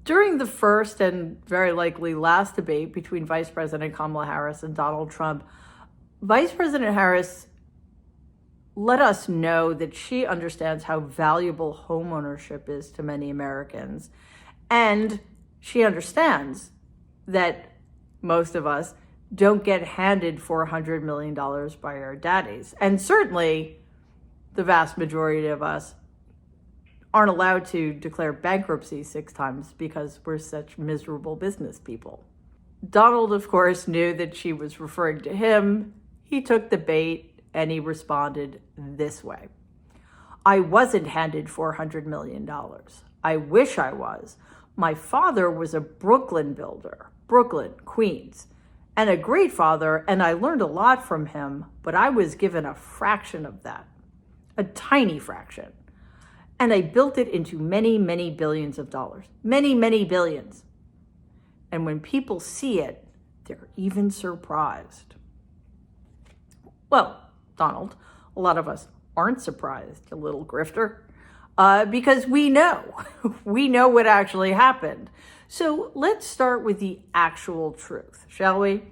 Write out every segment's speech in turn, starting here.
During the first and very likely last debate between Vice President Kamala Harris and Donald Trump, Vice President Harris let us know that she understands how valuable homeownership is to many Americans. And she understands that most of us don't get handed $400 million by our daddies. And certainly the vast majority of us aren't allowed to declare bankruptcy 6 times because we're such miserable business people. Donald, of course, knew that she was referring to him. He took the bait and he responded this way. I wasn't handed $400 million. I wish I was. My father was a Brooklyn builder, Brooklyn, Queens, and a great father, and I learned a lot from him, but I was given a fraction of that, a tiny fraction. And I built it into many, many billions of dollars, many, many billions. And when people see it, they're even surprised. Well, Donald, a lot of us aren't surprised, you little grifter, because we know what actually happened. So let's start with the actual truth, shall we?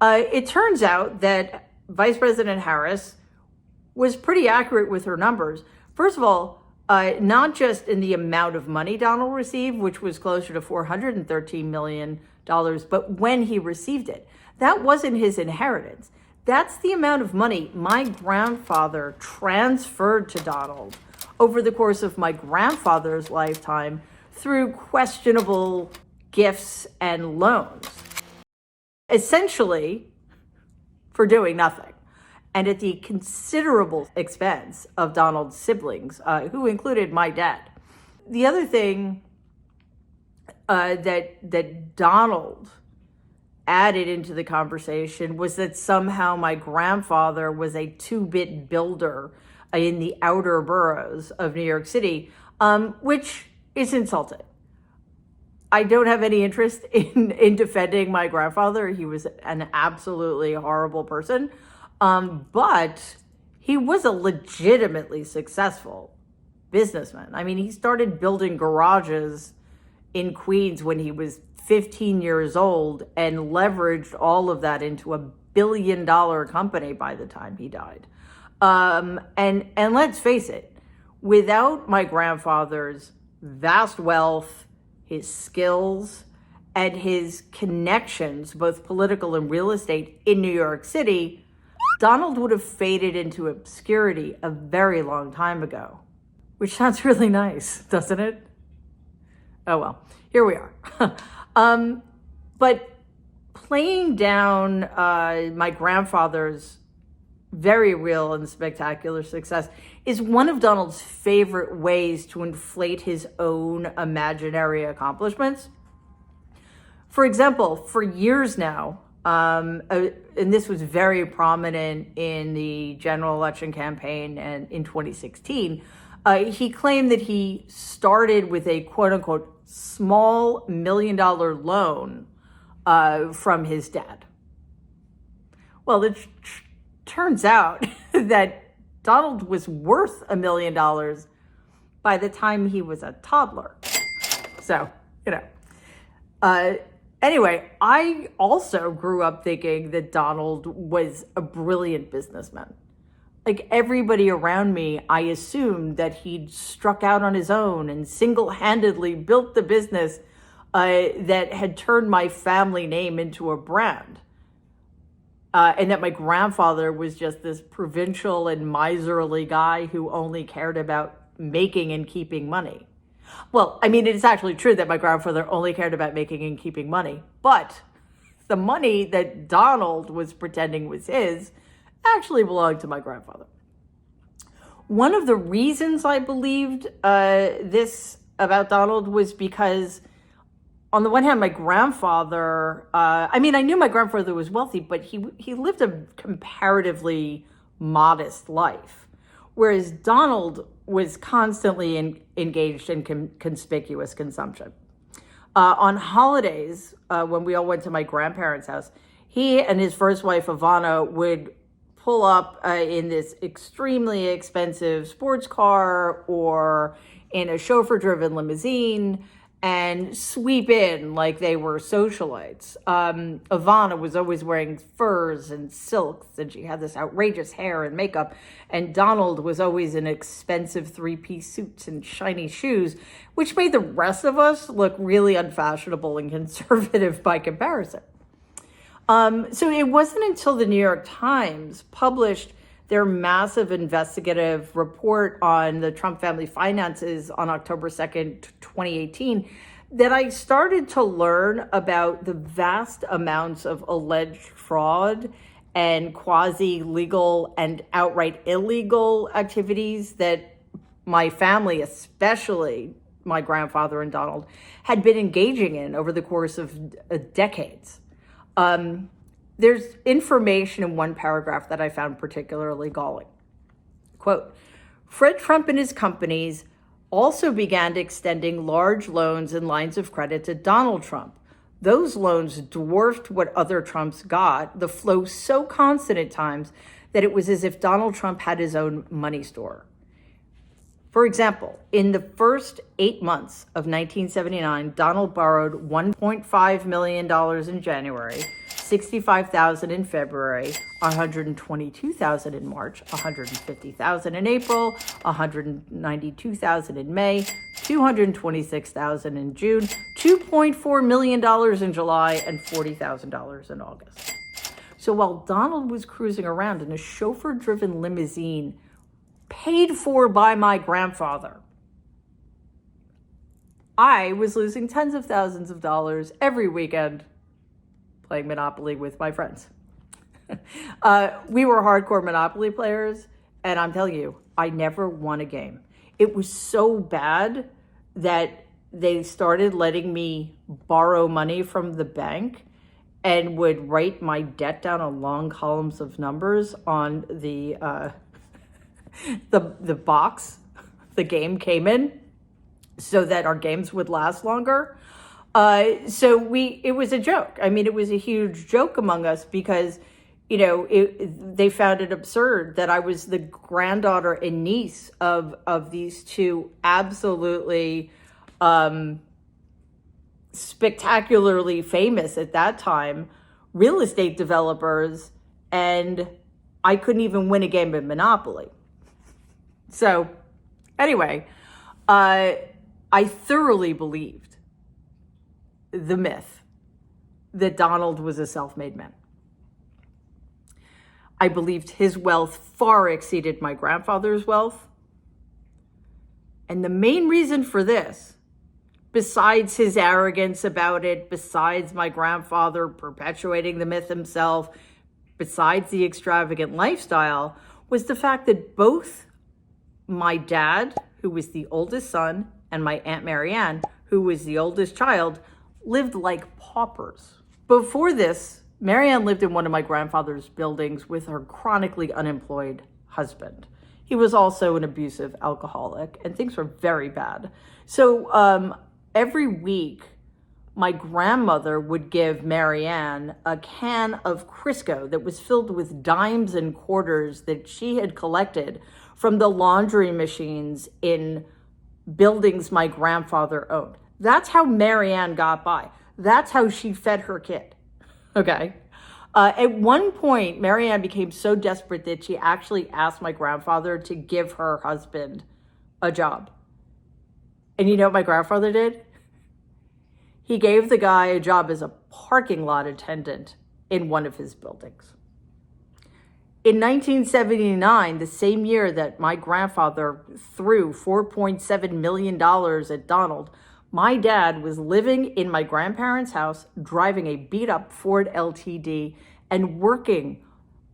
It turns out that Vice President Harris was pretty accurate with her numbers. First of all, not just in the amount of money Donald received, which was closer to $413 million, but when he received it. That wasn't his inheritance. That's the amount of money my grandfather transferred to Donald over the course of my grandfather's lifetime through questionable gifts and loans, essentially for doing nothing, and at the considerable expense of Donald's siblings, who included my dad. The other thing that Donald added into the conversation was that somehow my grandfather was a 2-bit builder in the outer boroughs of New York City, which is insulting. I don't have any interest in defending my grandfather. He was an absolutely horrible person. But he was a legitimately successful businessman. I mean, he started building garages in Queens when he was 15 years old and leveraged all of that into a $1 billion company by the time he died. And let's face it, without my grandfather's vast wealth, his skills, and his connections, both political and real estate in New York City, Donald would have faded into obscurity a very long time ago, which sounds really nice, doesn't it? Oh, well, here we are. But playing down my grandfather's very real and spectacular success is one of Donald's favorite ways to inflate his own imaginary accomplishments. For example, for years now, and this was very prominent in the general election campaign and in 2016, he claimed that he started with a quote unquote small $1 million loan from his dad. Well, it turns out that Donald was worth $1 million by the time he was a toddler. So, anyway, I also grew up thinking that Donald was a brilliant businessman. Like everybody around me, I assumed that he'd struck out on his own and single-handedly built the business that had turned my family name into a brand. And that my grandfather was just this provincial and miserly guy who only cared about making and keeping money. Well, I mean, it's actually true that my grandfather only cared about making and keeping money, but the money that Donald was pretending was his actually belonged to my grandfather. One of the reasons I believed this about Donald was because, on the one hand, my grandfather, I knew my grandfather was wealthy, but he lived a comparatively modest life, whereas Donald was constantly engaged in conspicuous consumption. On holidays, when we all went to my grandparents' house, he and his first wife, Ivana, would pull up in this extremely expensive sports car or in a chauffeur-driven limousine, and sweep in like they were socialites. Ivana was always wearing furs and silks, and she had this outrageous hair and makeup. And Donald was always in expensive three-piece suits and shiny shoes, which made the rest of us look really unfashionable and conservative by comparison. So it wasn't until the New York Times published their massive investigative report on the Trump family finances on October 2nd, 2018, that I started to learn about the vast amounts of alleged fraud and quasi-legal and outright illegal activities that my family, especially my grandfather and Donald, had been engaging in over the course of decades. There's information in one paragraph that I found particularly galling. Quote, Fred Trump and his companies also began extending large loans and lines of credit to Donald Trump. Those loans dwarfed what other Trumps got, the flow so constant at times that it was as if Donald Trump had his own money store. For example, in the first 8 months of 1979, Donald borrowed $1.5 million in January, $65,000 in February, $122,000 in March, $150,000 in April, $192,000 in May, $226,000 in June, $2.4 million in July, and $40,000 in August. So while Donald was cruising around in a chauffeur-driven limousine paid for by my grandfather, I was losing tens of thousands of dollars every weekend playing Monopoly with my friends. We were hardcore Monopoly players, and I'm telling you, I never won a game. It was so bad that they started letting me borrow money from the bank and would write my debt down on long columns of numbers on the box the game came in, so that our games would last longer. It was a joke. I mean, it was a huge joke among us because, they found it absurd that I was the granddaughter and niece of these two absolutely spectacularly famous at that time real estate developers, and I couldn't even win a game of Monopoly. So anyway, I thoroughly believed the myth that Donald was a self-made man. I believed his wealth far exceeded my grandfather's wealth. And the main reason for this, besides his arrogance about it, besides my grandfather perpetuating the myth himself, besides the extravagant lifestyle, was the fact that both my dad, who was the oldest son, and my Aunt Marianne, who was the oldest child, lived like paupers. Before this, Marianne lived in one of my grandfather's buildings with her chronically unemployed husband. He was also an abusive alcoholic, and things were very bad. So every week, my grandmother would give Marianne a can of Crisco that was filled with dimes and quarters that she had collected from the laundry machines in buildings my grandfather owned. That's how Marianne got by. That's how she fed her kid. Okay. At one point, Marianne became so desperate that she actually asked my grandfather to give her husband a job. And you know what my grandfather did? He gave the guy a job as a parking lot attendant in one of his buildings. In 1979, the same year that my grandfather threw $4.7 million at Donald, my dad was living in my grandparents' house, driving a beat-up Ford LTD, and working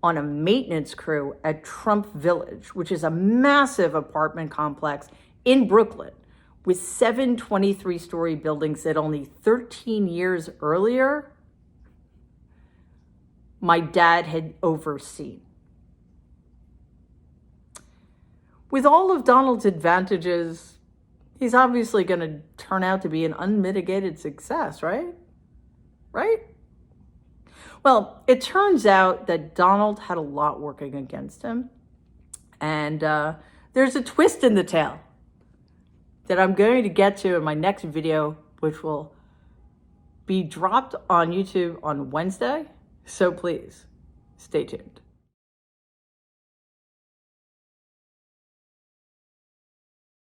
on a maintenance crew at Trump Village, which is a massive apartment complex in Brooklyn with 7 23-story buildings that only 13 years earlier, my dad had overseen. With all of Donald's advantages, he's obviously going to turn out to be an unmitigated success, right? Right? Well, it turns out that Donald had a lot working against him. And there's a twist in the tale that I'm going to get to in my next video which will be dropped on YouTube on Wednesday. So please stay tuned.